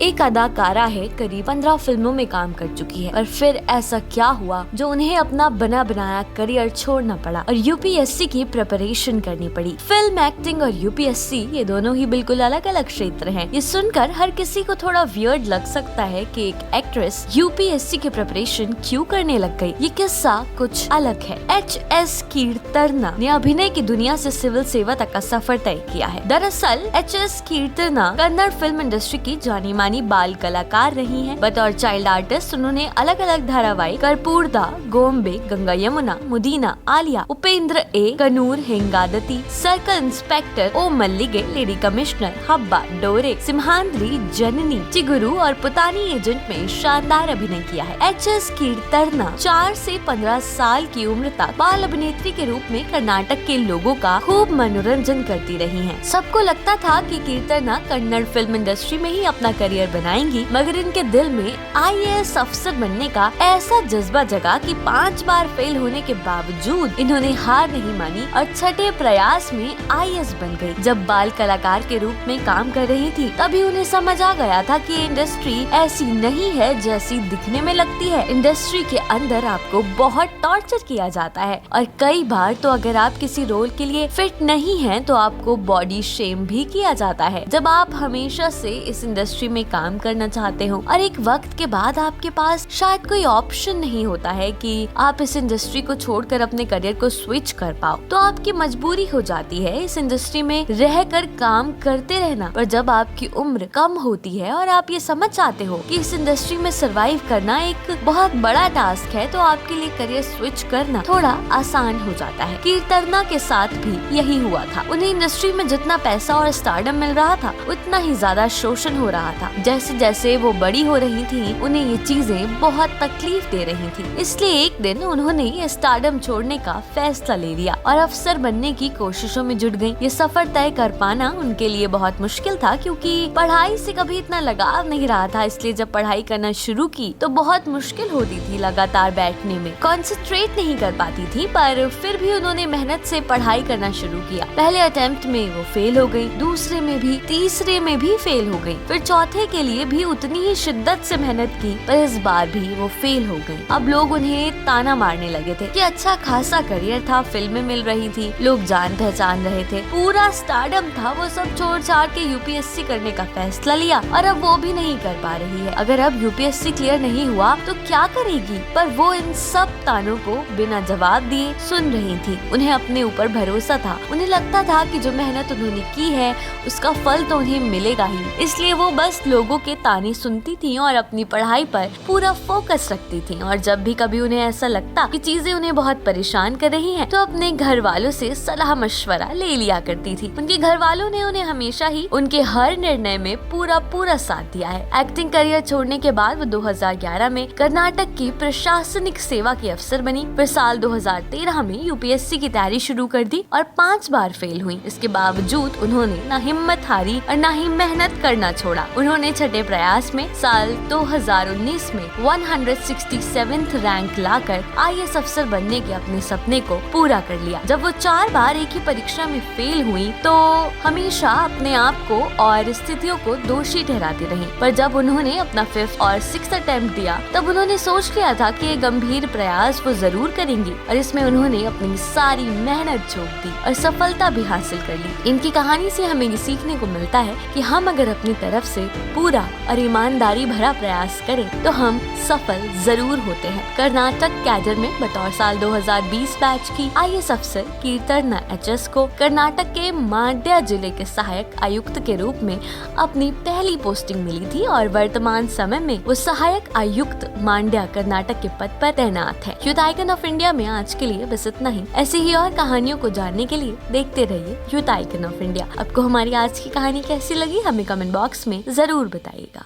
एक अदाकारा है, करीब 15 फिल्मों में काम कर चुकी है। और फिर ऐसा क्या हुआ जो उन्हें अपना बना बनाया करियर छोड़ना पड़ा और यूपीएससी की प्रिपरेशन करनी पड़ी। फिल्म एक्टिंग और यूपीएससी ये दोनों ही बिल्कुल अलग अलग क्षेत्र हैं। ये सुनकर हर किसी को थोड़ा वियर्ड लग सकता है कि एक एक्ट्रेस यूपीएससी की प्रिपरेशन क्यों करने लग गई। ये किस्सा कुछ अलग है। एच.एस. कीर्तना ने अभिनय की दुनिया से सिविल सेवा तक का सफर तय किया है। दरअसल एच.एस. कीर्तना कन्नड़ फिल्म इंडस्ट्री की जानी मानी बाल कलाकार रही हैं। बतौर चाइल्ड आर्टिस्ट उन्होंने अलग अलग धारावाहिक कर्पूरदा, गोम्बे, गंगा यमुना, मुदीना, आलिया, उपेंद्र ए, कनूर, हेंगादती, सर्कल इंस्पेक्टर, ओ मल्लिगे, लेडी कमिश्नर, हब्बा, डोरे, सिम्हांद्री, जननी, चिगुरु और पुतानी एजेंट में शानदार अभिनय किया है। एच.एस. कीर्तना 4 से 15 साल की उम्र तक बाल अभिनेत्री के रूप में कर्नाटक के लोगों का खूब मनोरंजन करती रही हैं। सबको लगता था कि कीर्तना कन्नड़ फिल्म इंडस्ट्री में ही अपना करियर बनाएंगी, मगर इनके दिल में आईएएस अफसर बनने का ऐसा जज्बा जगा कि 5 बार फेल होने के बावजूद इन्होंने हार नहीं मानी और छठे प्रयास में आईएएस बन गई। जब बाल कलाकार के रूप में काम कर रही थी तभी उन्हें समझ आ गया था कि इंडस्ट्री ऐसी नहीं है जैसी दिखने में लगती है। इंडस्ट्री के अंदर आपको बहुत टॉर्चर किया जाता है और कई बार तो अगर आप किसी रोल के लिए फिट नहीं हैं तो आपको बॉडी शेम भी किया जाता है। जब आप हमेशा से इस इंडस्ट्री में काम करना चाहते हो और एक वक्त के बाद आपके पास शायद कोई ऑप्शन नहीं होता है कि आप इस इंडस्ट्री को छोड़कर अपने करियर को स्विच कर पाओ, तो आपकी मजबूरी हो जाती है इस इंडस्ट्री में रहकर काम करते रहना। पर जब आपकी उम्र कम होती है और आप ये समझ जाते हो कि इस इंडस्ट्री में सरवाइव करना एक बहुत बड़ा टास्क है, तो आपके लिए करियर स्विच करना थोड़ा आसान हो जाता है। कीर्तना के साथ भी यही हुआ था। उन्हें इंडस्ट्री में जितना पैसा और स्टारडम मिल रहा था उतना ही ज्यादा शोषण हो रहा था। जैसे जैसे वो बड़ी हो रही थी उन्हें ये चीजें बहुत तकलीफ दे रही थी। इसलिए एक दिन उन्होंने ये स्टारडम छोड़ने का फैसला ले लिया और अफसर बनने की कोशिशों में जुट गयी। ये सफर तय कर पाना उनके लिए बहुत मुश्किल था क्योंकि पढ़ाई से कभी इतना लगाव नहीं रहा था। इसलिए जब पढ़ाई करना शुरू की तो बहुत मुश्किल होती थी, लगातार बैठने में कॉन्सेंट्रेट नहीं कर पाती थी। पर फिर भी उन्होंने मेहनत से पढ़ाई करना शुरू किया। पहले अटेम्प्ट में वो फेल हो गई, दूसरे में भी, तीसरे में भी फेल हो गई, फिर चौथे के लिए भी उतनी ही शिद्दत से मेहनत की, पर इस बार भी वो फेल हो गई। अब लोग उन्हें ताना मारने लगे थे कि अच्छा खासा करियर था, फिल्में मिल रही थी, लोग जान पहचान रहे थे, पूरा स्टारडम था, वो सब छोड़ छाड़ के यूपीएससी करने का फैसला लिया और अब वो भी नहीं कर पा रही है। अगर अब यूपीएससी क्लियर नहीं हुआ तो क्या करेगी? पर वो इन सब तानों को बिना जवाब दिए सुन रही थी। उन्हें अपने ऊपर भरोसा था। उन्हें लगता था कि जो मेहनत उन्होंने की है उसका फल तो उन्हें मिलेगा ही। इसलिए वो बस लोगों के ताने सुनती थी और अपनी पढ़ाई पर पूरा फोकस रखती थी। और जब भी कभी उन्हें ऐसा लगता कि चीजें उन्हें बहुत परेशान कर रही हैं, तो अपने घर वालों से सलाह मशवरा ले लिया करती थी। उनके घर वालों ने उन्हें हमेशा ही उनके हर निर्णय में पूरा साथ दिया है। एक्टिंग करियर छोड़ने के बाद वो 2011 में कर्नाटक की प्रशासनिक सेवा की अफसर बनी। फिर साल 2013 में यूपीएससी की तैयारी शुरू कर दी और 5 बार फेल हुई। इसके बावजूद उन्होंने ना हिम्मत हारी और ना ही मेहनत करना छोड़ा। उन्होंने छठे प्रयास में साल 2019 में 167th रैंक लाकर आईएएस अफसर बनने के अपने सपने को पूरा कर लिया। जब वो 4 बार एक ही परीक्षा में फेल हुई तो हमेशा अपने आप को और स्थितियों को दोषी ठहराती रही। पर जब उन्होंने अपना 5th और 6th अटेम्प्ट दिया तब उन्होंने सोच लिया था कि ये गंभीर प्रयास वो जरूर करेंगी और इसमें उन्होंने अपनी सारी मेहनत झोंक दी और सफलता भी हासिल कर ली। इनकी कहानी से हमें ये सीखने को मिलता है कि हम अगर अपनी तरफ से पूरा और ईमानदारी भरा प्रयास करें तो हम सफल जरूर होते हैं। कर्नाटक कैडर में बतौर साल 2020 बैच की आईएएस अफसर कीर्तना एच.एस. को कर्नाटक के मांड्या जिले के सहायक आयुक्त के रूप में अपनी पहली पोस्टिंग मिली थी और वर्तमान समय में वो सहायक आयुक्त मांड्या कर्नाटक के पद पर तैनात है। यूथ आइकन ऑफ इंडिया में आज के लिए बस इतना ही। ऐसी ही और कहानियों को जानने के लिए देखते रहिए यूथ आइकन ऑफ इंडिया। आपको हमारी आज की कहानी कैसी लगी हमें कमेंट बॉक्स में जरूर बताइएगा।